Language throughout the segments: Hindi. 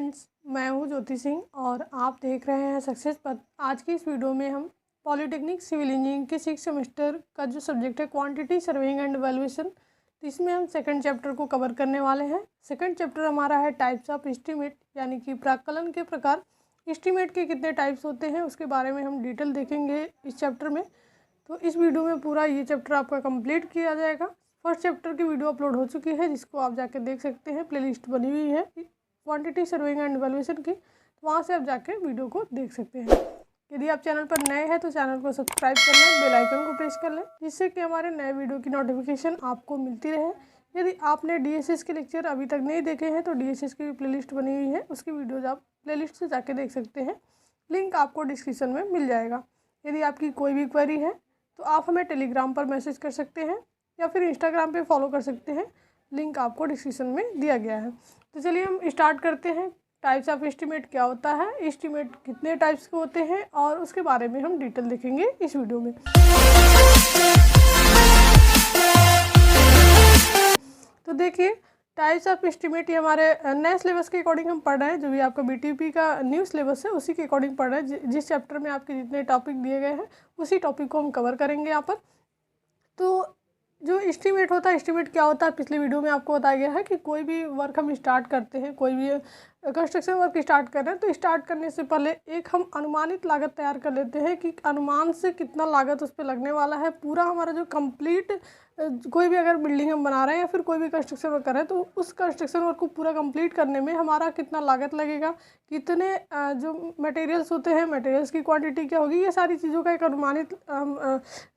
फ्रेंड्स, मैं हूं ज्योति सिंह और आप देख रहे हैं सक्सेस पथ। आज की इस वीडियो में हम पॉलिटेक्निक सिविल इंजीनियरिंग के 6 सेमेस्टर का जो सब्जेक्ट है क्वांटिटी सर्वेइंग एंड इवैल्यूएशन, तो इसमें हम सेकंड चैप्टर को कवर करने वाले हैं। सेकंड चैप्टर हमारा है टाइप्स ऑफ एस्टीमेट, यानी कि प्राक्कलन के प्रकार। एस्टीमेट के कितने टाइप्स होते हैं उसके बारे में हम डिटेल देखेंगे इस चैप्टर में। तो इस वीडियो में पूरा ये चैप्टर आपका कंप्लीट किया जाएगा। फर्स्ट चैप्टर की वीडियो अपलोड हो चुकी है, जिसको आप जाके देख सकते हैं। प्लेलिस्ट बनी हुई है क्वांटिटी सर्वेइंग एंड इवैल्यूएशन की, तो वहाँ से आप जाके वीडियो को देख सकते हैं। यदि आप चैनल पर नए हैं तो चैनल को सब्सक्राइब कर लें, बेल आइकन को प्रेस कर लें, जिससे कि हमारे नए वीडियो की नोटिफिकेशन आपको मिलती रहे। यदि आपने डीएसएस के लेक्चर अभी तक नहीं देखे हैं तो डीएसएस की प्लेलिस्ट बनी हुई है, उसकी वीडियोज़ आप प्लेलिस्ट से जाके देख सकते हैं। लिंक आपको डिस्क्रिप्शन में मिल जाएगा। यदि आपकी कोई भी क्वेरी है तो आप हमें टेलीग्राम पर मैसेज कर सकते हैं या फिर इंस्टाग्राम पे फॉलो कर सकते हैं। लिंक आपको डिस्क्रिप्शन में दिया गया है। तो चलिए हम स्टार्ट करते हैं। टाइप्स ऑफ एस्टीमेट क्या होता है, एस्टीमेट कितने टाइप्स के होते हैं, और उसके बारे में हम डिटेल देखेंगे इस वीडियो में। तो देखिए, टाइप्स ऑफ एस्टीमेट ये हमारे नए सिलेबस के अकॉर्डिंग हम पढ़ रहे हैं। जो भी आपका बीटीपी का न्यू सिलेबस है उसी के अकॉर्डिंग पढ़ रहे हैं। जिस चैप्टर में आपके जितने टॉपिक दिए गए हैं उसी टॉपिक को हम कवर करेंगे यहाँ पर। तो जो एस्टीमेट होता है, एस्टीमेट क्या होता है, पिछले वीडियो में आपको बताया गया है कि कोई भी वर्क हम स्टार्ट करते हैं, कोई भी कंस्ट्रक्शन वर्क स्टार्ट कर रहे हैं, तो स्टार्ट करने से पहले एक हम अनुमानित लागत तैयार कर लेते हैं कि अनुमान से कितना लागत उस पर लगने वाला है। पूरा हमारा जो कंप्लीट कोई भी अगर बिल्डिंग हम बना रहे हैं या फिर कोई भी कंस्ट्रक्शन वर्क कर रहे हैं, तो उस कंस्ट्रक्शन वर्क को पूरा कंप्लीट करने में हमारा कितना लागत लगेगा, कितने जो मटेरियल्स होते हैं, मटेरियल्स की क्वांटिटी क्या होगी, ये सारी चीज़ों का एक अनुमानित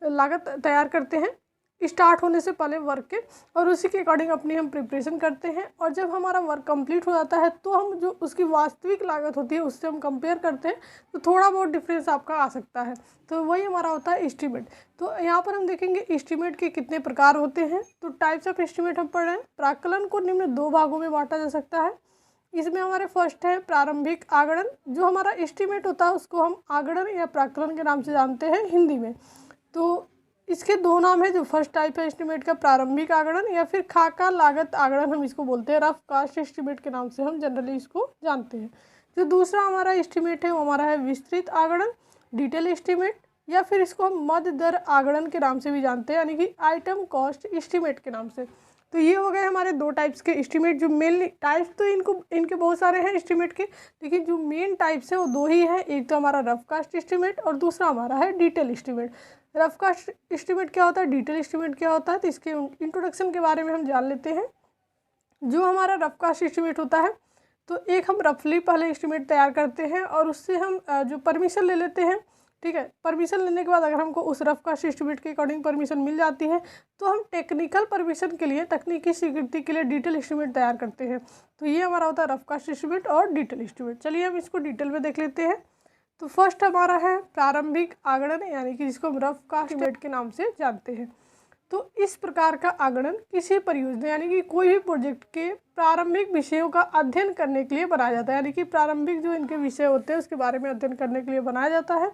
लागत तैयार करते हैं स्टार्ट होने से पहले वर्क के, और उसी के अकॉर्डिंग अपनी हम प्रिपरेशन करते हैं। और जब हमारा वर्क कंप्लीट हो जाता है तो हम जो उसकी वास्तविक लागत होती है उससे हम कंपेयर करते हैं, तो थोड़ा बहुत डिफरेंस आपका आ सकता है। तो वही हमारा होता है एस्टीमेट। तो यहाँ पर हम देखेंगे एस्टीमेट के कितने प्रकार होते हैं। तो टाइप्स ऑफ एस्टीमेट हम पढ़ रहे हैं। प्राक्कलन को निम्न 2 भागों में बांटा जा सकता है। इसमें हमारे फर्स्ट है प्रारंभिक आगणन। जो हमारा एस्टीमेट होता है उसको हम आगणन या प्राक्कलन के नाम से जानते हैं हिंदी में। तो इसके 2 नाम है। जो फर्स्ट टाइप है एस्टीमेट का, प्रारंभिक आगणन, या फिर खाका लागत आगणन हम इसको बोलते हैं। रफ कास्ट एस्टीमेट के नाम से हम जनरली इसको जानते हैं। जो दूसरा हमारा एस्टीमेट है वो हमारा है विस्तृत आगणन, डिटेल एस्टीमेट, या फिर इसको हम मध्य दर आगणन के नाम से भी जानते हैं, यानी कि आइटम कॉस्ट एस्टीमेट के नाम से। तो ये हो गए हमारे 2 टाइप्स के एस्टीमेट। जो मेन टाइप्स तो इनके बहुत सारे हैं एस्टीमेट के, लेकिन जो मेन टाइप्स हैं वो 2 ही हैं। एक तो हमारा रफ कास्ट एस्टीमेट और दूसरा हमारा है detail estimate. Rough cost estimate क्या होता है, डिटेल एस्टीमेट क्या होता है, तो इसके इंट्रोडक्शन के बारे में हम जान लेते हैं। जो हमारा रफ कास्ट एस्टीमेट होता है, तो एक हम रफली पहले एस्टीमेट तैयार करते हैं और उससे हम जो परमिशन ले लेते हैं, ठीक है। परमिशन लेने के बाद अगर हमको उस रफ कास्ट एस्टीमेट के अकॉर्डिंग परमिशन मिल जाती है तो हम टेक्निकल परमिशन के लिए, तकनीकी स्वीकृति के लिए डिटेल एस्टीमेट तैयार करते हैं। तो ये हमारा होता है रफ कास्ट एस्टीमेट और डिटेल एस्टीमेट। चलिए हम इसको डिटेल में देख लेते हैं। तो फर्स्ट हमारा है प्रारंभिक आगणन, यानी कि जिसको हम रफ कास्ट एस्टीमेट के नाम से जानते हैं। तो इस प्रकार का आगणन किसी परियोजना यानी कि कोई भी प्रोजेक्ट के प्रारंभिक विषयों का अध्ययन करने के लिए बनाया जाता है, यानी कि प्रारंभिक जो इनके विषय होते हैं उसके बारे में अध्ययन करने के लिए बनाया जाता है।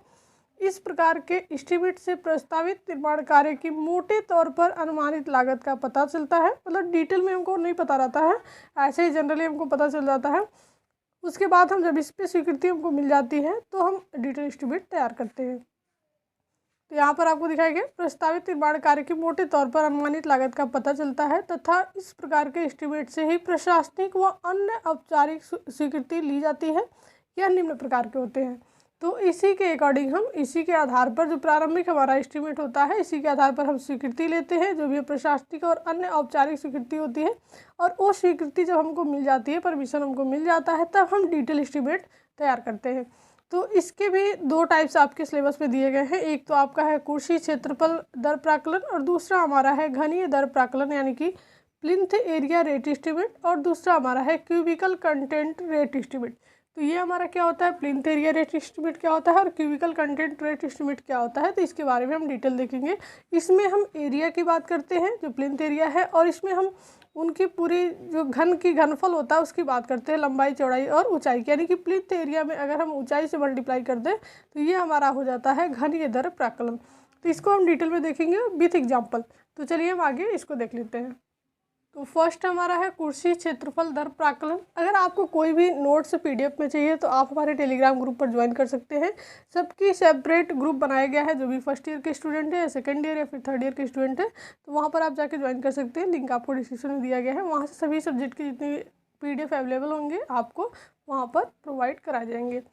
इस प्रकार के एस्टीमेट से प्रस्तावित निर्माण कार्य की मोटे तौर पर अनुमानित लागत का पता चलता है। मतलब डिटेल में हमको नहीं पता रहता है, ऐसे ही जनरली हमको पता चल जाता है। उसके बाद हम जब इस पर स्वीकृति हमको मिल जाती है तो हम डिटेल एस्टीमेट तैयार करते हैं। तो यहाँ पर आपको दिखाया गया प्रस्तावित निर्माण कार्य की मोटे तौर पर अनुमानित लागत का पता चलता है, तथा इस प्रकार के एस्टीमेट से ही प्रशासनिक व अन्य औपचारिक स्वीकृति ली जाती है। यह निम्न प्रकार के होते हैं। तो इसी के अकॉर्डिंग हम इसी के आधार पर जो प्रारंभिक हमारा एस्टीमेट होता है, इसी के आधार पर हम स्वीकृति लेते हैं, जो भी प्रशासनिक और अन्य औपचारिक स्वीकृति होती है। और वो स्वीकृति जब हमको मिल जाती है, परमिशन हमको मिल जाता है, तब हम डिटेल एस्टीमेट तैयार करते हैं। तो इसके भी 2 टाइप्स आपके सिलेबस में दिए गए हैं। एक तो आपका है कुर्सी क्षेत्रफल दर प्राक्कलन और दूसरा हमारा है घनीय दर प्राक्कलन, यानी कि प्लिंथ एरिया रेट एस्टीमेट, और दूसरा हमारा है क्यूबिकल कंटेंट रेट एस्टीमेट। तो ये हमारा क्या होता है, प्लिंथ एरिया रेट एस्टीमेट क्या होता है और क्यूबिकल कंटेंट रेट एस्टीमेट क्या होता है, तो इसके बारे में हम डिटेल देखेंगे। इसमें हम एरिया की बात करते हैं जो प्लिंथ एरिया है, और इसमें हम उनकी पूरी जो घनफल होता है उसकी बात करते हैं, लंबाई, चौड़ाई और ऊंचाई, यानी कि प्लिंथ एरिया में अगर हम ऊंचाई से मल्टीप्लाई कर दें तो ये हमारा हो जाता है घनीय दर प्राक्कलन। तो इसको हम डिटेल में देखेंगे विथ एग्जाम्पल। तो चलिए हम आगे इसको देख लेते हैं। तो फर्स्ट हमारा है कुर्सी क्षेत्रफल दर प्राकलन। अगर आपको कोई भी नोट्स PDF में चाहिए तो आप हमारे टेलीग्राम ग्रुप पर ज्वाइन कर सकते हैं। सबकी सेपरेट ग्रुप बनाया गया है, जो भी फर्स्ट ईयर के स्टूडेंट है, सेकंड ईयर या फिर थर्ड ईयर के स्टूडेंट है, तो वहाँ पर आप जाके ज्वाइन कर सकते हैं। लिंक आपको डिस्क्रिप्शन में दिया गया है। वहाँ से सभी सब्जेक्ट के जितने PDF अवेलेबल होंगे आपको वहाँ पर प्रोवाइड कराए जाएंगे।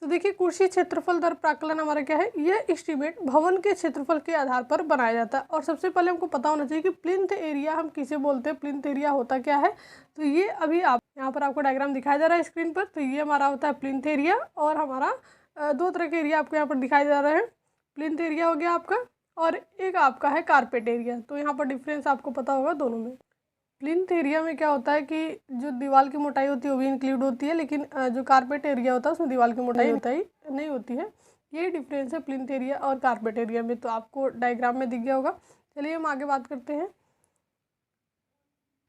तो देखिए, कुर्सी क्षेत्रफल दर प्राकलन हमारा क्या है, यह एस्टीमेट भवन के क्षेत्रफल के आधार पर बनाया जाता है। और सबसे पहले हमको पता होना चाहिए कि प्लिंथ एरिया हम किसे बोलते हैं, प्लिंथ एरिया होता क्या है। तो ये अभी आप यहाँ पर आपको डायग्राम दिखाया जा रहा है स्क्रीन पर। तो ये हमारा होता है प्लिंथ एरिया, और हमारा दो तरह के एरिया आपको यहाँ पर दिखाए जा रहे हैं। प्लिंथ एरिया हो गया आपका, और एक आपका है कारपेट एरिया। तो यहाँ पर डिफरेंस आपको पता होगा दोनों में। प्लिंथ एरिया में क्या होता है कि जो दीवार की मोटाई होती है वो भी इंक्लूड होती है, लेकिन जो कारपेट एरिया होता है उसमें दीवार की मोटाई नहीं होती है। यही डिफरेंस है प्लिंथ एरिया और कारपेट एरिया में। तो आपको डायग्राम में दिख गया होगा। चलिए हम आगे बात करते हैं।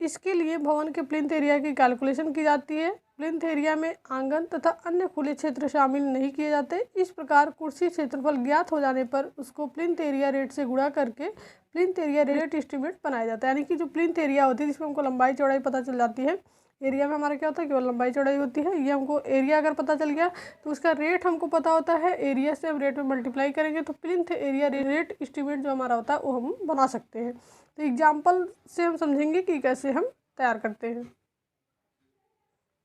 इसके लिए भवन के प्लिंथ एरिया की कैलकुलेशन की जाती है। प्लिंथ एरिया में आंगन तथा अन्य खुले क्षेत्र शामिल नहीं किए जाते। इस प्रकार कुर्सी क्षेत्रफल ज्ञात हो जाने पर उसको प्लिंथ एरिया रेट से गुणा करके प्लिंथ एरिया रेट एस्टीमेट बनाया जाता है। यानी कि जो प्लिंथ एरिया होती है जिसमें हमको लंबाई चौड़ाई पता चल जाती है, एरिया में हमारा क्या होता है केवल लंबाई चौड़ाई होती है। ये हमको एरिया अगर पता चल गया तो उसका रेट हमको पता होता है। एरिया से हम रेट में मल्टीप्लाई करेंगे तो प्लिंथ एरिया रेट एस्टीमेट जो हमारा होता है वो हम बना सकते हैं। तो एग्जाम्पल से हम समझेंगे कि कैसे हम तैयार करते हैं।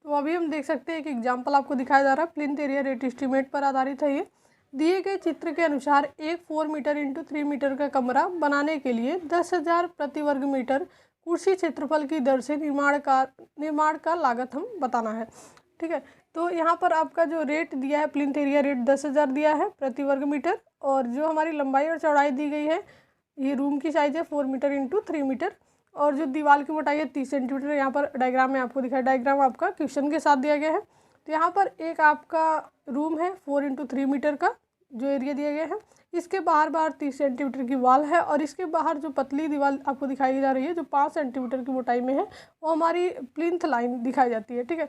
तो अभी हम देख सकते हैं एक एग्जाम्पल आपको दिखाया जा रहा है। प्लिंथ एरिया रेट एस्टीमेट पर आधारित है ये। दिए गए चित्र के अनुसार एक 4 मीटर इंटू 3 मीटर का कमरा बनाने के लिए 10,000 प्रति वर्ग मीटर कुर्सी क्षेत्रफल की दर से निर्माण का लागत हम बताना है। ठीक है, तो यहाँ पर आपका जो रेट दिया है प्लिंथ एरिया रेट 10,000 दिया है प्रति वर्ग मीटर, और जो हमारी लंबाई और चौड़ाई दी गई है, ये रूम की साइज़ है 4 मीटर इंटू 3 मीटर, और जो दीवार की मोटाई है 30 सेंटीमीटर। यहाँ पर डायग्राम में आपको दिखाया, डायग्राम आपका क्वेश्चन के साथ दिया गया है। तो यहाँ पर एक आपका रूम है 4 इंटू 3 मीटर का जो एरिया दिया गया है। इसके बाहर 30 सेंटीमीटर की वॉल है, और इसके बाहर जो पतली दीवार आपको दिखाई जा रही है जो 5 सेंटीमीटर की मोटाई में है, वो हमारी प्लिंथ लाइन दिखाई जाती है। ठीक है,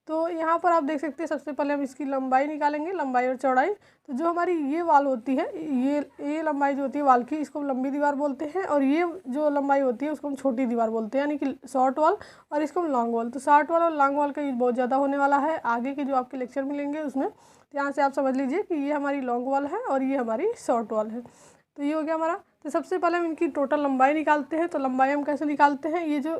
तो यहाँ पर आप देख सकते हैं सबसे पहले हम इसकी लंबाई निकालेंगे, लंबाई और चौड़ाई। तो जो हमारी ये वाल होती है, ये लंबाई जो होती है वाल की, इसको हम लंबी दीवार बोलते हैं, और ये जो लंबाई होती है उसको हम छोटी दीवार बोलते हैं, यानी कि शॉर्ट वॉल, और इसको हम लॉन्ग वॉल। तो शॉर्ट वॉल और लॉन्ग वॉल का यूज बहुत ज़्यादा होने वाला है आगे के जो आपके लेक्चर मिलेंगे उसमें। तो यहाँ से आप समझ लीजिए कि ये हमारी लॉन्ग वॉल है और ये हमारी शॉर्ट वॉल है। तो ये हो गया हमारा। तो सबसे पहले हम इनकी टोटल लंबाई निकालते हैं। तो लंबाई हम कैसे निकालते हैं, ये जो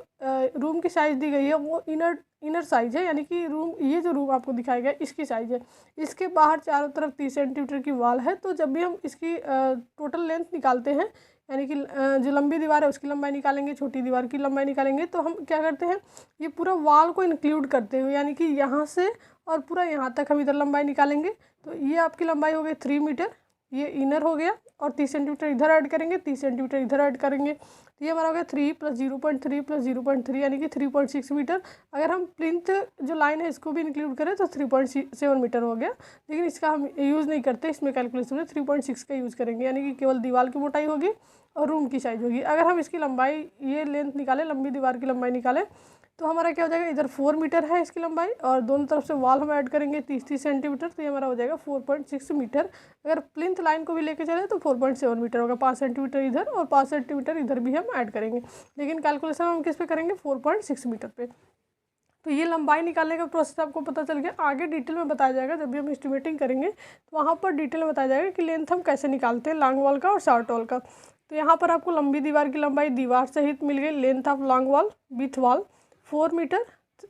रूम की साइज़ दी गई है वो इनर साइज़ है, यानी कि ये जो रूम आपको दिखाया गया इसकी साइज़ है। इसके बाहर चारों तरफ 30 सेंटीमीटर की वॉल है। तो जब भी हम इसकी टोटल लेंथ निकालते हैं, यानी कि जो लंबी दीवार है उसकी लंबाई निकालेंगे, छोटी दीवार की लंबाई निकालेंगे, तो हम क्या करते हैं, ये पूरा वॉल को इंक्लूड करते हुए, यानी कि यहाँ से और पूरा यहाँ तक हम इधर लंबाई निकालेंगे। तो ये आपकी लंबाई हो गई 3 मीटर, ये इनर हो गया, और 30 सेंटीमीटर इधर ऐड करेंगे, 30 सेंटीमीटर इधर ऐड करेंगे। तो ये हमारा हो गया 3 + 0.3 + 0.3 यानी कि 3.6 मीटर। अगर हम प्लिंथ जो लाइन है इसको भी इंक्लूड करें तो 3.7 मीटर हो गया, लेकिन इसका हम यूज़ नहीं करते इसमें कैलकुलेशन में। 3.6 का यूज़ करेंगे, यानी कि केवल दीवार की मोटाई होगी और रूम की साइज़ होगी। अगर हम इसकी लंबाई, ये लेंथ निकालें, लंबी दीवार की लंबाई निकालें, तो हमारा क्या हो जाएगा, इधर 4 मीटर है इसकी लंबाई, और दोनों तरफ से वॉल हम ऐड करेंगे 30 सेंटीमीटर, तो ये हमारा हो जाएगा 4.6 मीटर। अगर प्लिंथ लाइन को भी लेके चले तो 4.7 मीटर होगा। 5 सेंटीमीटर इधर और 5 सेंटीमीटर इधर भी हम ऐड करेंगे, लेकिन कैलकुलेशन हम किस पे करेंगे, 4.6 मीटर पे। तो ये लंबाई निकालने का प्रोसेस आपको पता चल गया। आगे डिटेल में बताया जाएगा, जब भी हम एस्टिमेटिंग करेंगे तो वहाँ पर डिटेल में बताया जाएगा कि लेंथ हम कैसे निकालते हैं लॉन्ग वॉल का और शॉर्ट वॉल का। तो यहाँ पर आपको लंबी दीवार की लंबाई दीवार सहित मिल गई। Length of long wall with wall 4 metre,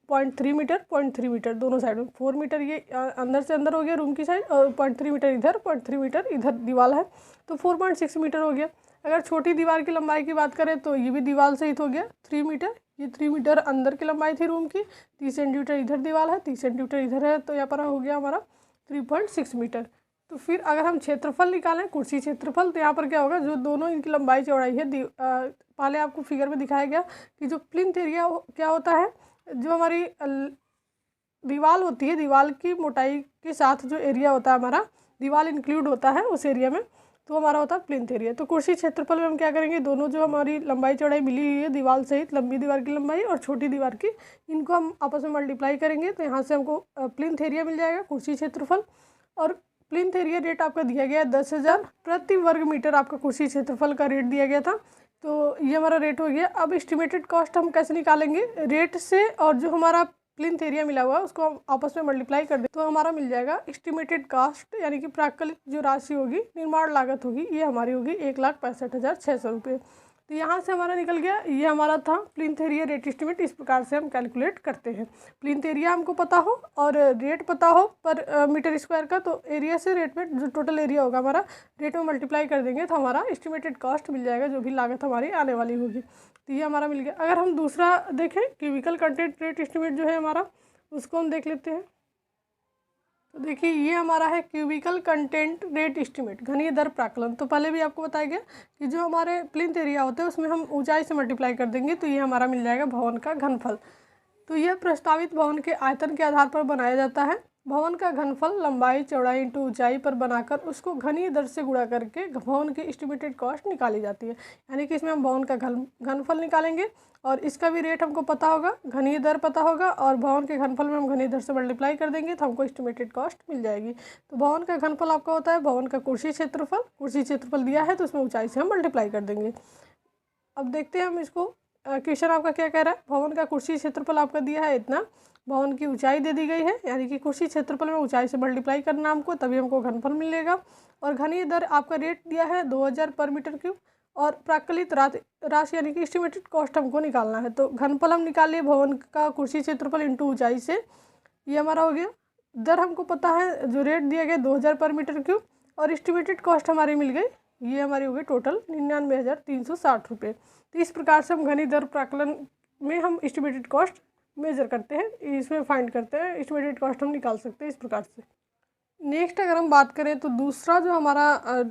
0.3 metre, 0.3 metre दोनों साइड में। 4 मीटर ये अंदर से अंदर हो गया रूम की साइड, और 0.3 मीटर इधर, 0.3 मीटर इधर दीवार है, तो 4.6 मीटर हो गया। अगर छोटी दीवार की लंबाई की बात करें तो ये भी दीवार सहित हो गया 3 मीटर। ये 3 मीटर अंदर की लंबाई थी रूम की, 30 सेंटीमीटर इधर दीवार है, 30 सेंटीमीटर इधर है, तो यहाँ पर हो गया हमारा 3.6 मीटर। तो फिर अगर हम क्षेत्रफल निकालें, कुर्सी क्षेत्रफल, तो यहाँ पर क्या होगा, जो दोनों इनकी लंबाई चौड़ाई है, पहले आपको फिगर में दिखाया गया कि जो प्लिंथ एरिया क्या होता है, जो हमारी दीवार होती है, दीवार की मोटाई के साथ जो एरिया होता है हमारा, दीवार इंक्लूड होता है उस एरिया में, तो हमारा होता है प्लिंथ एरिया। तो कुर्सी क्षेत्रफल में हम क्या करेंगे, दोनों जो हमारी लंबाई चौड़ाई मिली हुई है दीवार सहित, लंबी दीवार की लंबाई और छोटी दीवार की, इनको हम आपस में मल्टीप्लाई करेंगे, तो यहाँ से हमको प्लिंथ एरिया मिल जाएगा, कुर्सी क्षेत्रफल। और प्लिंथ एरिया रेट आपका दिया गया है 10,000 प्रति वर्ग मीटर, आपका कुर्सी क्षेत्रफल का रेट दिया गया था। तो ये हमारा रेट हो गया। अब एस्टिमेटेड कॉस्ट हम कैसे निकालेंगे, रेट से और जो हमारा प्लिंथ एरिया मिला हुआ है उसको हम आपस में मल्टीप्लाई कर दें तो हमारा मिल जाएगा एस्टिमेटेड कॉस्ट, यानी कि प्राकलित जो राशि होगी, निर्माण लागत होगी, ये हमारी होगी 1,65,600 रुपये। तो यहाँ से हमारा निकल गया, ये हमारा था प्लिंथ एरिया रेट एस्टिमेट। इस प्रकार से हम कैलकुलेट करते हैं। प्लिंथ एरिया हमको पता हो और रेट पता हो पर मीटर स्क्वायर का, तो एरिया से रेट में जो टोटल एरिया होगा हमारा रेट में मल्टीप्लाई कर देंगे तो हमारा एस्टिमेटेड कॉस्ट मिल जाएगा, जो भी लागत हमारी आने वाली होगी। तो ये हमारा मिल गया। अगर हम दूसरा देखें क्यूबिकल कंटेंट रेट एस्टिमेट जो है हमारा, उसको हम देख लेते हैं। तो देखिए ये हमारा है क्यूबिकल कंटेंट रेट एस्टिमेट, घनीय दर प्राकलन। तो पहले भी आपको बताया गया कि जो हमारे प्लिंथ एरिया होते हैं उसमें हम ऊंचाई से मल्टीप्लाई कर देंगे तो ये हमारा मिल जाएगा भवन का घनफल। तो यह प्रस्तावित भवन के आयतन के आधार पर बनाया जाता है। भवन का घनफल लंबाई चौड़ाई इंटू ऊंचाई पर बनाकर उसको घनीय दर से गुणा करके भवन की एस्टिमेटेड कॉस्ट निकाली जाती है। यानी कि इसमें हम भवन का घनफल निकालेंगे और इसका भी रेट हमको पता होगा, घनीय दर पता होगा, और भवन के घनफल में हम घनीय दर से मल्टीप्लाई कर देंगे तो हमको एस्टिमेटेड कॉस्ट मिल जाएगी। तो भवन का घनफल आपका होता है भवन का कुर्सी क्षेत्रफल दिया है तो उसमें ऊंचाई से हम मल्टीप्लाई कर देंगे। अब देखते हैं हम इसको, क्वेश्चन आपका क्या कह रहा है। भवन का कुर्सी क्षेत्रफल आपका दिया है इतना, भवन की ऊंचाई दे दी गई है, यानी कि कुर्सी क्षेत्रफल में ऊंचाई से मल्टीप्लाई करना हमको, तभी हमको घनफल मिलेगा। और घनीय दर आपका रेट दिया है 2000 पर मीटर क्यूब, और प्राकलित राशि यानी कि एस्टिमेटेड कॉस्ट हमको निकालना है। तो घनफल हम निकाल लिए भवन का कुर्सी क्षेत्रफल इंटू ऊंचाई से, ये हमारा हो गया। दर हमको पता है, जो रेट दिया गया 2000 पर मीटर क्यूब, और एस्टिमेटेड कॉस्ट हमारी मिल गई, ये हमारी हो गई टोटल 99,360 रुपये। तो इस प्रकार से हम घनीय दर प्राकलन में हम एस्टिमेटेड कॉस्ट मेजर करते हैं, इसमें फाइंड करते हैं, एस्टिमेटेड कॉस्ट हम निकाल सकते हैं इस प्रकार से। नेक्स्ट अगर हम बात करें तो दूसरा जो हमारा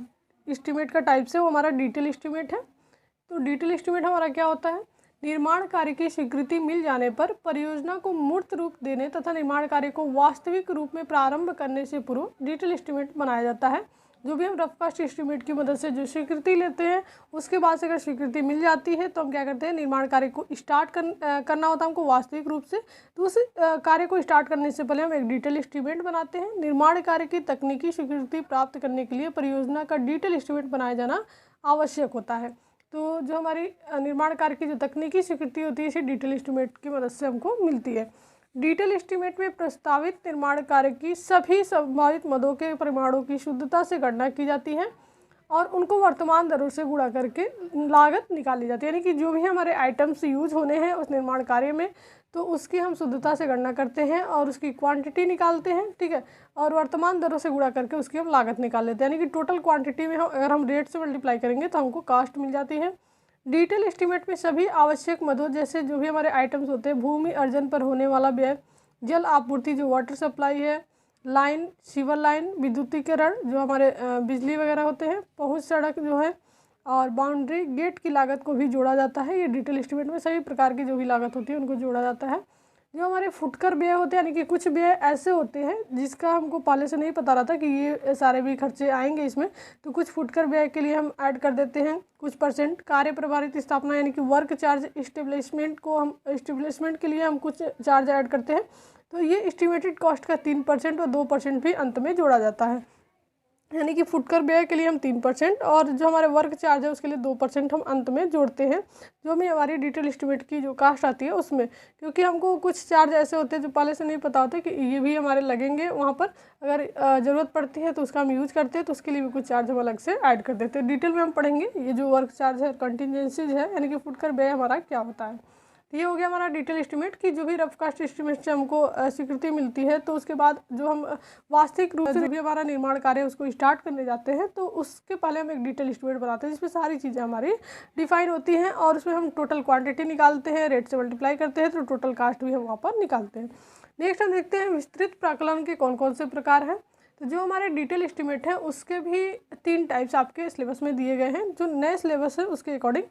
एस्टिमेट का टाइप्स है वो हमारा डिटेल एस्टिमेट है। तो डिटेल एस्टिमेट हमारा क्या होता है, निर्माण कार्य की स्वीकृति मिल जाने पर परियोजना को मूर्त रूप देने तथा निर्माण कार्य को वास्तविक रूप में प्रारंभ करने से पूर्व डिटेल एस्टिमेट बनाया जाता है। जो भी हम रफ कास्ट एस्टिमेट की मदद से जो स्वीकृति लेते हैं, उसके बाद से अगर स्वीकृति मिल जाती है तो हम क्या करते हैं, निर्माण कार्य को स्टार्ट करना होता है हमको वास्तविक रूप से। तो उस कार्य को स्टार्ट करने से पहले हम एक डिटेल एस्टिमेट बनाते हैं। निर्माण कार्य की तकनीकी स्वीकृति प्राप्त करने के लिए परियोजना का डिटेल एस्टिमेट बनाया जाना आवश्यक होता है। तो जो हमारी निर्माण कार्य की जो तकनीकी स्वीकृति होती है, इसे डिटेल एस्टिमेट की मदद से हमको मिलती है। डिटेल एस्टिमेट में प्रस्तावित निर्माण कार्य की सभी संभावित मदों के परिमाणों की शुद्धता से गणना की जाती है और उनको वर्तमान दरों से गुणा करके लागत निकाली जाती है। यानी कि जो भी हमारे आइटम्स यूज होने हैं उस निर्माण कार्य में, तो उसकी हम शुद्धता से गणना करते हैं और उसकी क्वांटिटी निकालते हैं, ठीक है, और वर्तमान दरों से गुणा करके उसकी हम लागत निकाल लेते हैं। यानी कि टोटल क्वांटिटी में अगर हम रेट से मल्टीप्लाई करेंगे तो हमको कास्ट मिल जाती है। डिटेल एस्टिमेट में सभी आवश्यक मदों, जैसे जो भी हमारे आइटम्स होते हैं, भूमि अर्जन पर होने वाला व्यय, जल आपूर्ति जो वाटर सप्लाई है, लाइन सीवर लाइन, विद्युतीकरण जो हमारे बिजली वगैरह होते हैं, पहुंच सड़क जो है, और बाउंड्री गेट की लागत को भी जोड़ा जाता है। ये डिटेल एस्टिमेट में सभी प्रकार की जो भी लागत होती है उनको जोड़ा जाता है। जो हमारे फुटकर व्यय होते हैं, यानी कि कुछ व्यय ऐसे होते हैं जिसका हमको पहले से नहीं पता रहता कि ये सारे भी खर्चे आएंगे इसमें, तो कुछ फुटकर व्यय के लिए हम ऐड कर देते हैं कुछ परसेंट। कार्य प्रभारित स्थापना यानी कि वर्क चार्ज इस्टेब्लिशमेंट को हम इस्टेब्लिशमेंट के लिए हम कुछ चार्ज ऐड करते हैं। तो ये एस्टिमेटेड कॉस्ट का 3% और 2% भी अंत में जोड़ा जाता है। यानी कि फुटकर व्यय के लिए हम 3% और जो हमारे वर्क चार्ज है उसके लिए 2% हम अंत में जोड़ते हैं, जो भी हमारी डिटेल एस्टिमेट की जो कास्ट आती है उसमें। क्योंकि हमको कुछ चार्ज ऐसे होते हैं जो पहले से नहीं पता होते कि ये भी हमारे लगेंगे वहाँ पर, अगर ज़रूरत पड़ती है तो उसका हम यूज़ करते हैं, तो उसके लिए भी कुछ चार्ज हम अलग से ऐड कर देते हैं। डिटेल में हम पढ़ेंगे ये जो वर्क चार्ज है, कंटिजेंसीज है, यानी कि फुटकर व्यय हमारा क्या होता है। ये हो गया हमारा डिटेल एस्टिमेट की जो भी रफ कास्ट एस्टिमेट से हमको स्वीकृति मिलती है। तो उसके बाद जो हम वास्तविक रूप से जो भी हमारा निर्माण कार्य है उसको स्टार्ट करने जाते हैं, तो उसके पहले हम एक डिटेल एस्टिमेट बनाते हैं जिसमें सारी चीज़ें हमारी डिफाइन होती हैं और उसमें हम टोटल क्वांटिटी निकालते हैं, रेट से मल्टीप्लाई करते हैं, तो टोटल कास्ट भी हम वहाँ पर निकालते हैं। नेक्स्ट हम देखते हैं विस्तृत प्राकलन के कौन कौन से प्रकार हैं। तो जो हमारे डिटेल एस्टिमेट है उसके भी 3 टाइप्स आपके सिलेबस में दिए गए हैं, जो नए सिलेबस है उसके अकॉर्डिंग।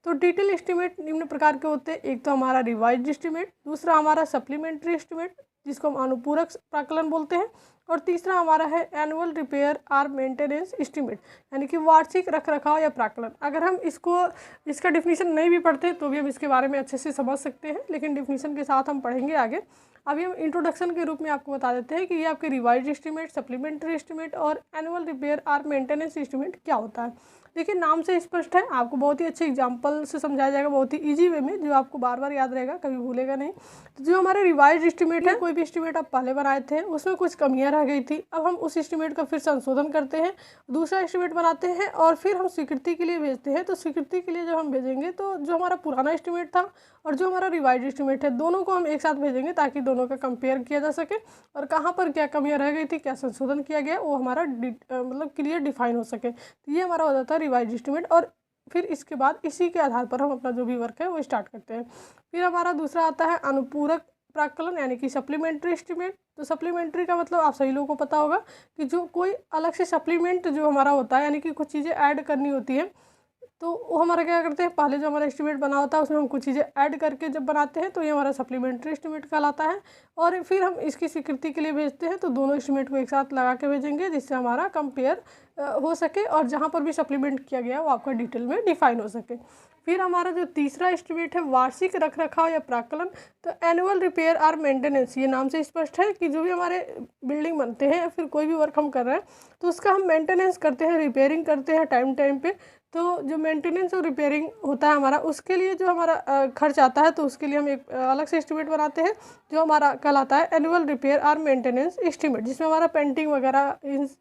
तो डिटेल एस्टिमेट निम्न प्रकार के होते हैं। एक तो हमारा रिवाइज्ड एस्टिमेट, दूसरा हमारा सप्लीमेंट्री एस्टिमेट जिसको हम अनुपूरक प्राकलन बोलते हैं, और तीसरा हमारा है एनुअल रिपेयर और मेंटेनेंस एस्टीमेट, यानी कि वार्षिक रख रखाव या प्राक्कलन। अगर हम इसका डिफिनीशन नहीं भी पढ़ते तो भी हम इसके बारे में अच्छे से समझ सकते हैं, लेकिन डिफिनीशन के साथ हम पढ़ेंगे आगे। अभी हम इंट्रोडक्शन के रूप में आपको बता देते हैं कि ये आपके रिवाइज एस्टीमेट, सप्लीमेंट्री एस्टीमेट और एनुअल रिपेयर और मेंटेनेंस एस्टीमेट क्या होता है। देखिए नाम से स्पष्ट है, आपको बहुत ही अच्छे एग्जांपल से समझाया जाएगा, बहुत ही इजी वे में, जो आपको बार बार याद रहेगा, कभी भूलेगा नहीं। तो जो हमारे रिवाइज एस्टीमेट है, कोई भी एस्टीमेट आप पहले बनाए थे उसमें कुछ कमियां रह गई थी, अब हम उस एस्टीमेट का फिर संशोधन करते हैं, दूसरा एस्टीमेट बनाते हैं और फिर हम स्वीकृति के लिए भेजते हैं। तो स्वीकृति के लिए जब हम भेजेंगे तो जो हमारा पुराना एस्टीमेट था और जो हमारा रिवाइज एस्टीमेट है, दोनों को हम एक साथ भेजेंगे ताकि दोनों का कंपेयर किया जा सके और कहाँ पर क्या कमियां रह गई थी, क्या संशोधन किया गया, वो हमारा मतलब क्लियर डिफाइन हो सके। तो ये हमारा हो जाता है रिवाइज एस्टीमेट। और फिर इसके बाद इसी के आधार पर हम अपना जो भी वर्क है वो स्टार्ट करते हैं। फिर हमारा दूसरा आता है अनुपूरक प्राक्कलन, यानी कि सप्लीमेंट्री एस्टीमेट। तो सप्लीमेंट्री का मतलब आप सभी लोगों को पता होगा कि जो कोई अलग से सप्लीमेंट जो हमारा होता है, यानी कि कुछ चीज़ें ऐड करनी होती है, तो वो हमारा क्या करते हैं, पहले जो हमारा एस्टीमेट बना होता है उसमें हम कुछ चीज़ें ऐड करके जब बनाते हैं तो ये हमारा सप्लीमेंट्री एस्टीमेट कहलाता है। और फिर हम इसकी स्वीकृति के लिए भेजते हैं, तो दोनों एस्टीमेट को एक साथ लगा के भेजेंगे जिससे हमारा कंपेयर हो सके और जहाँ पर भी सप्लीमेंट किया गया वो आपका डिटेल में डिफाइन हो सके। फिर हमारा जो तीसरा एस्टीमेट है वार्षिक रख रखाव या प्राक्कलन, तो एनुअल रिपेयर और मेंटेनेंस, ये नाम से स्पष्ट है कि जो भी हमारे बिल्डिंग बनते हैं या फिर कोई भी वर्क हम कर रहे हैं तो उसका हम मेंटेनेंस करते हैं, रिपेयरिंग करते हैं टाइम टाइम पे। तो जो मेंटेनेंस और रिपेयरिंग होता है हमारा, उसके लिए जो हमारा खर्च आता है, तो उसके लिए हम एक अलग से एस्टीमेट बनाते हैं जो हमारा कहलाता है एनुअल रिपेयर और मेंटेनेंस एस्टीमेट, जिसमें हमारा पेंटिंग वगैरह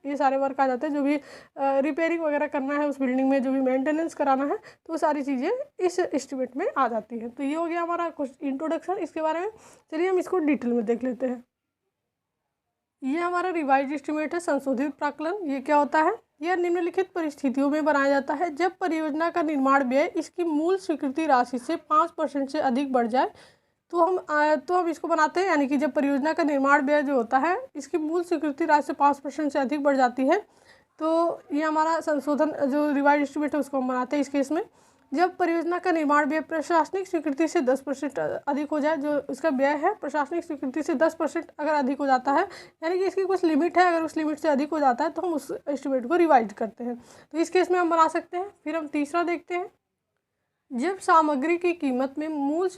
ये सारे वर्क आ जाते हैं। जो भी रिपेयरिंग वगैरह करना है उस बिल्डिंग में, जो भी मेंटेनेंस कराना है, तो वो सारी चीज़ें इस एस्टीमेट में आ जाती हैं। तो ये हो गया हमारा कुछ इंट्रोडक्शन इसके बारे में। चलिए हम इसको डिटेल में देख लेते हैं। ये हमारा रिवाइज एस्टीमेट है, संशोधित प्राक्कलन। ये क्या होता है, यह निम्नलिखित परिस्थितियों में बनाया जाता है जब परियोजना का निर्माण व्यय इसकी मूल स्वीकृति राशि से 5% से अधिक बढ़ जाए, तो हम इसको बनाते हैं। यानी कि जब परियोजना का निर्माण व्यय जो होता है इसकी मूल स्वीकृति राशि से 5% से अधिक बढ़ जाती है, तो ये हमारा संशोधन जो रिवाइज एस्टीमेट है उसको हम बनाते हैं इस केस में। जब परियोजना का निर्माण व्यय प्रशासनिक स्वीकृति से 10% अधिक हो जाए, जो इसका व्यय है प्रशासनिक स्वीकृति से 10% अगर अधिक हो जाता है, यानी कि इसकी कुछ लिमिट है, अगर उस लिमिट से अधिक हो जाता है तो हम उस एस्टीमेट को रिवाइज करते हैं। तो इस केस में हम बना सकते हैं। फिर हम तीसरा देखते हैं, जब सामग्री की कीमत में मूल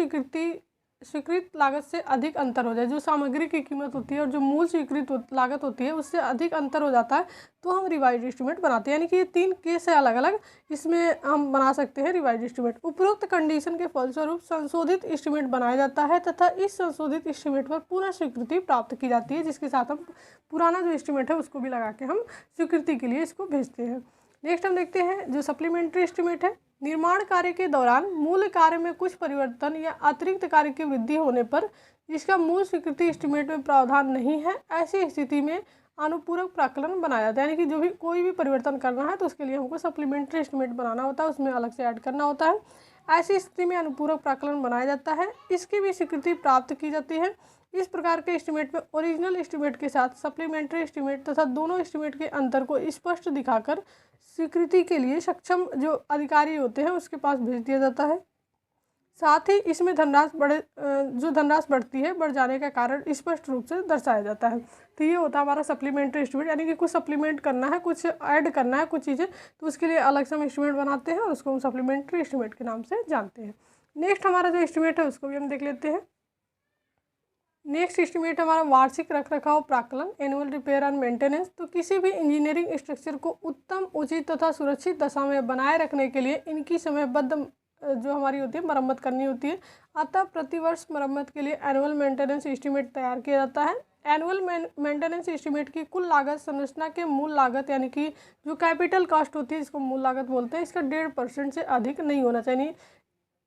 स्वीकृत लागत से अधिक अंतर हो जाए, जो सामग्री की कीमत होती है और जो मूल स्वीकृत लागत होती है उससे अधिक अंतर हो जाता है, तो हम रिवाइज एस्टीमेट बनाते हैं। यानी कि ये 3 केस है अलग अलग, इसमें हम बना सकते हैं रिवाइज एस्टीमेट। उपरोक्त कंडीशन के फलस्वरूप संशोधित एस्टीमेट बनाया जाता है तथा इस संशोधित एस्टीमेट पर पुनः स्वीकृति प्राप्त की जाती है, जिसके साथ हम पुराना जो एस्टीमेट है उसको भी लगा के हम स्वीकृति के लिए इसको भेजते हैं। नेक्स्ट हम देखते हैं जो सप्लीमेंट्री एस्टीमेट है। निर्माण कार्य के दौरान मूल कार्य में कुछ परिवर्तन या अतिरिक्त कार्य की वृद्धि होने पर जिसका मूल स्वीकृति एस्टीमेट में प्रावधान नहीं है, ऐसी स्थिति में अनुपूरक प्राक्कलन बनाया जाता है। यानी कि जो भी कोई भी परिवर्तन करना है तो उसके लिए हमको सप्लीमेंट्री एस्टीमेट बनाना होता है, उसमें अलग से ऐड करना होता है। ऐसी स्थिति में अनुपूरक प्राक्कलन बनाया जाता है, इसकी भी स्वीकृति प्राप्त की जाती है। इस प्रकार के एस्टीमेट में ओरिजिनल एस्टीमेट के साथ सप्लीमेंट्री एस्टीमेट तथा दोनों एस्टीमेट के अंतर को स्पष्ट दिखाकर स्वीकृति के लिए सक्षम जो अधिकारी होते हैं उसके पास भेज दिया जाता है। साथ ही इसमें धनराशि बढ़ती है, बढ़ जाने का कारण स्पष्ट रूप से दर्शाया जाता है। तो ये होता है हमारा सप्लीमेंट्री एस्टीमेट, यानी कि कुछ सप्लीमेंट करना है, कुछ ऐड करना है, कुछ चीज़ें, तो उसके लिए अलग से हम एस्टीमेट बनाते हैं और उसको हम सप्लीमेंट्री एस्टीमेट के नाम से जानते हैं। नेक्स्ट हमारा जो एस्टीमेट है उसको भी हम देख लेते हैं। नेक्स्ट एस्टीमेट हमारा वार्षिक रख रखाव प्राक्कलन, एनुअल रिपेयर एंड मेंटेनेंस। तो किसी भी इंजीनियरिंग स्ट्रक्चर को उत्तम, उचित तथा सुरक्षित दशा में बनाए रखने के लिए इनकी समयबद्ध जो हमारी होती है मरम्मत करनी होती है। अतः प्रतिवर्ष मरम्मत के लिए एनुअल मेंटेनेंस एस्टीमेट तैयार किया जाता है। एनुअल मेंटेनेंस एस्टीमेट की कुल लागत संरचना के मूल लागत, यानी कि जो कैपिटल कॉस्ट होती है जिसको मूल लागत बोलते हैं, इसका 1.5% से अधिक नहीं होना चाहिए।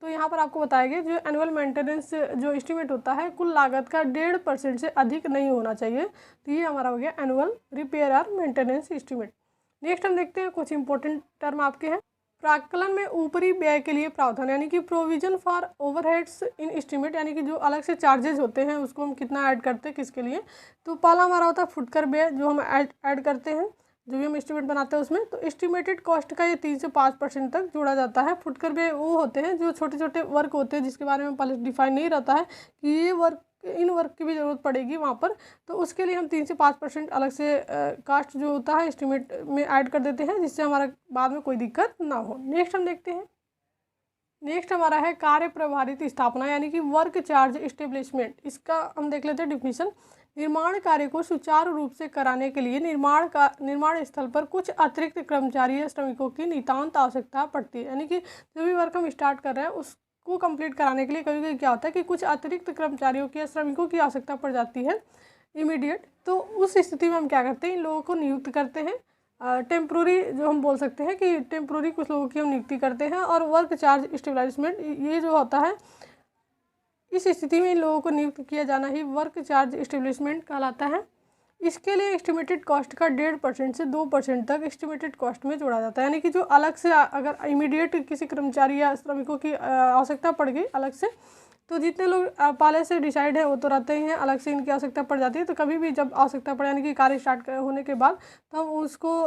तो यहाँ पर आपको बताया गया जो एनुअल मेंटेनेंस जो एस्टीमेट होता है कुल लागत का 1.5% से अधिक नहीं होना चाहिए। तो ये हमारा हो गया एनुअल रिपेयर और मेंटेनेंस एस्टीमेट। नेक्स्ट हम देखते हैं कुछ इंपॉर्टेंट टर्म आपके हैं। प्राक्कलन में ऊपरी व्यय के लिए प्रावधान, यानी कि provision for overheads in estimate, यानी कि जो अलग से चार्जेस होते हैं उसको हम कितना ऐड करते हैं किसके लिए। तो पहला हमारा होता है फुटकर व्यय जो हम ऐड करते हैं जो भी हम एस्टीमेट बनाते हैं उसमें। तो एस्टिमेटेड कॉस्ट का ये 3 से 5% तक जोड़ा जाता है। फुटकर व्यय वो होते हैं जो छोटे छोटे वर्क होते हैं जिसके बारे में पहले डिफाइन नहीं रहता है कि ये वर्क इन वर्क की भी ज़रूरत पड़ेगी वहाँ पर, तो उसके लिए हम 3 से 5% अलग से कास्ट जो होता है एस्टिमेट में ऐड कर देते हैं, जिससे हमारा बाद में कोई दिक्कत ना हो। नेक्स्ट हम देखते हैं, नेक्स्ट हमारा है कार्य प्रभारित स्थापना यानी कि वर्क चार्ज इस्टेब्लिशमेंट। इसका हम देख लेते हैं डिफिनीशन। निर्माण कार्य को सुचारू रूप से कराने के लिए निर्माण स्थल पर कुछ अतिरिक्त कर्मचारी या श्रमिकों की नितांत आवश्यकता पड़ती है। यानी कि जो भी वर्क हम स्टार्ट कर रहे हैं उसको कंप्लीट कराने के लिए कभी कभी क्या होता है कि कुछ अतिरिक्त कर्मचारियों की या श्रमिकों की आवश्यकता पड़ जाती है इमीडिएट। तो उस स्थिति में हम क्या करते हैं, इन लोगों को नियुक्त करते हैं। टेम्प्रोरी जो हम बोल सकते हैं कि टेम्प्रोरी कुछ लोगों की हम नियुक्ति करते हैं। और वर्क चार्ज स्टेबलाइजमेंट ये जो होता है, इस स्थिति में इन लोगों को नियुक्त किया जाना ही वर्क चार्ज स्टेबलिशमेंट कहलाता है। इसके लिए एस्टिमेटेड कॉस्ट का 1.5% से 2% तक एस्टिमेटेड कॉस्ट में जोड़ा जाता है। यानी कि जो अलग से अगर इमीडिएट किसी कर्मचारी या श्रमिकों की आवश्यकता पड़ गई अलग से, तो जितने लोग पहले से डिसाइड है वो तो रहते ही हैं, अलग से इनकी आवश्यकता पड़ जाती है। तो कभी भी जब आवश्यकता पड़े यानी कि कार्य स्टार्ट होने के बाद, तो हम उसको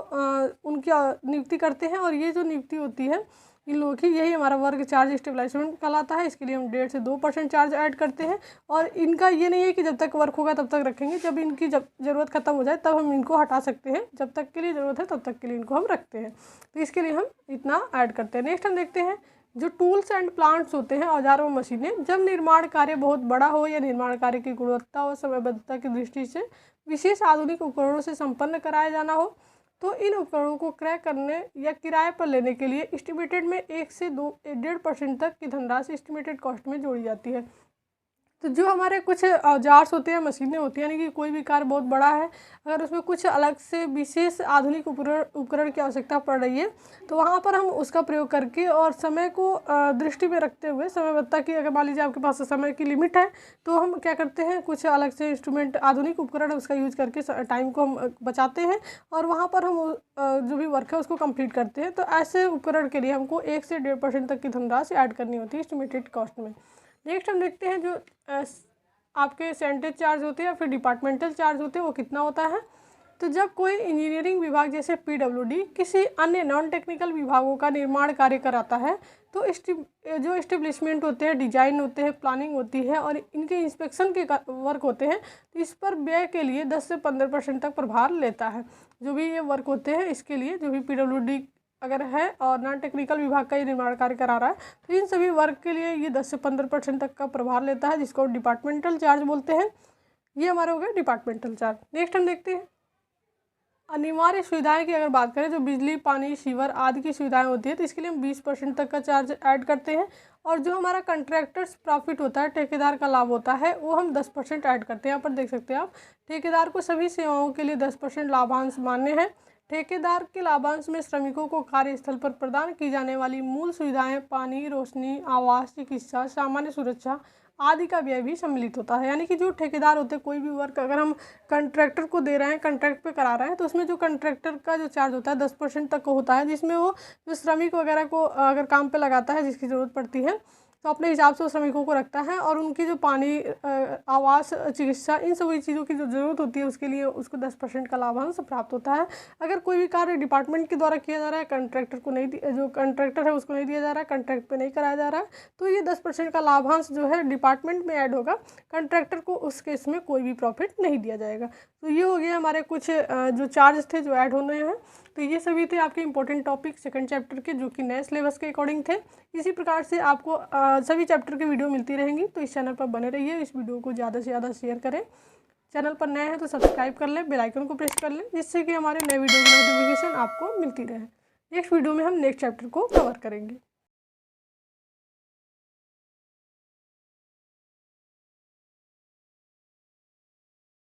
उनकी नियुक्ति करते हैं। और ये जो नियुक्ति होती है इन लोगों की, यही हमारा वर्क चार्ज स्टेबलाइजमेंट कहलाता है। इसके लिए हम 1.5 से 2% चार्ज ऐड करते हैं। और इनका ये नहीं है कि जब तक वर्क होगा तब तक रखेंगे, जब इनकी ज़रूरत खत्म हो जाए तब हम इनको हटा सकते हैं। जब तक के लिए ज़रूरत है तब तक के लिए इनको हम रखते हैं, तो इसके लिए हम इतना ऐड करते हैं। नेक्स्ट हम देखते हैं जो टूल्स एंड प्लांट्स होते हैं, औजार व मशीनें। जब निर्माण कार्य बहुत बड़ा हो या निर्माण कार्य की गुणवत्ता और समयबद्धता की दृष्टि से विशेष आधुनिक उपकरणों से संपन्न कराया जाना हो, तो इन उपकरणों को क्रय करने या किराए पर लेने के लिए एस्टिमेटेड में 1 से 1.5% तक की धनराशि एस्टिमेटेड कॉस्ट में जोड़ी जाती है। तो जो हमारे कुछ औजार्स होते हैं, मशीनें होती हैं, यानी कि कोई भी कार्य बहुत बड़ा है, अगर उसमें कुछ अलग से विशेष आधुनिक उपकरण की आवश्यकता पड़ रही है, तो वहाँ पर हम उसका प्रयोग करके और समय को दृष्टि में रखते हुए, समयबद्धता की, अगर मान लीजिए आपके पास समय की लिमिट है, तो हम क्या करते हैं, कुछ अलग से इंस्ट्रूमेंट आधुनिक उपकरण उसका यूज करके टाइम को हम बचाते हैं और वहाँ पर हम जो भी वर्क है उसको कंप्लीट करते हैं। तो ऐसे उपकरण के लिए हमको 1 से 1.5% तक की धनराशि ऐड करनी होती है एस्टिमेटेड कॉस्ट में। नेक्स्ट हम देखते हैं जो आपके सेंटेज चार्ज होते हैं या फिर डिपार्टमेंटल चार्ज होते हैं, वो कितना होता है। तो जब कोई इंजीनियरिंग विभाग जैसे PWD किसी अन्य नॉन टेक्निकल विभागों का निर्माण कार्य कराता है, तो जो एस्टेब्लिशमेंट होते हैं, डिजाइन होते हैं, प्लानिंग होती है और इनके इंस्पेक्शन के वर्क होते हैं, तो इस पर व्यय के लिए 10 से 15% तक प्रभार लेता है। जो भी ये वर्क होते हैं इसके लिए, जो भी PWD अगर है और नॉन टेक्निकल विभाग का ये निर्माण कार्य करा रहा है, तो इन सभी वर्क के लिए ये 10 से 15% तक का प्रभार लेता है, जिसको डिपार्टमेंटल चार्ज बोलते हैं। ये हमारा हो गया डिपार्टमेंटल चार्ज। नेक्स्ट हम देखते हैं अनिवार्य सुविधाएं की अगर बात करें, जो बिजली, पानी, सीवर आदि की सुविधाएं होती है, तो इसके लिए हम 20% तक का चार्ज ऐड करते हैं। और जो हमारा कंट्रैक्टर्स प्रॉफिट होता है, ठेकेदार का लाभ होता है, वो हम 10% ऐड करते हैं। यहाँ पर देख सकते हैं आप, ठेकेदार को सभी सेवाओं के लिए 10% लाभांश मान्य है। ठेकेदार के लाभांश में श्रमिकों को कार्यस्थल पर प्रदान की जाने वाली मूल सुविधाएं, पानी, रोशनी, आवास, चिकित्सा, सामान्य सुरक्षा आदि का व्यय भी सम्मिलित होता है। यानी कि जो ठेकेदार होते हैं, कोई भी वर्क अगर हम कंट्रैक्टर को दे रहे हैं, कंट्रैक्ट पे करा रहे हैं, तो उसमें जो कंट्रैक्टर का जो चार्ज होता है 10% तक होता है, जिसमें वो जो श्रमिक वगैरह को अगर काम पे लगाता है, जिसकी ज़रूरत पड़ती है, तो अपने हिसाब से वो श्रमिकों को रखता है और उनकी जो पानी, आवास, चिकित्सा, इन सभी चीज़ों की जो ज़रूरत होती है उसके लिए उसको 10% का लाभांश प्राप्त होता है। अगर कोई भी कार्य डिपार्टमेंट के द्वारा किया जा रहा है, कंट्रैक्टर को नहीं, जो कंट्रैक्टर है उसको नहीं दिया जा रहा है, कंट्रैक्ट पे नहीं कराया जा रहा है, तो ये 10% का लाभांश जो है डिपार्टमेंट में ऐड होगा। कंट्रैक्टर को उस केस में कोई भी प्रॉफिट नहीं दिया जाएगा। तो ये हो गया हमारे कुछ जो चार्ज थे जो ऐड होने हैं। तो ये सभी थे आपके इंपॉर्टेंट टॉपिक सेकंड चैप्टर के, जो कि नए सिलेबस के अकॉर्डिंग थे। इसी प्रकार से आपको सभी चैप्टर की वीडियो मिलती रहेंगी, तो इस चैनल पर बने रहिए। इस वीडियो को ज़्यादा से ज़्यादा शेयर करें। चैनल पर नए हैं तो सब्सक्राइब कर लें, बेल आइकन को प्रेस कर लें, जिससे कि हमारे नए वीडियो की नोटिफिकेशन आपको मिलती रहे। नेक्स्ट वीडियो में हम नेक्स्ट चैप्टर को कवर करेंगे।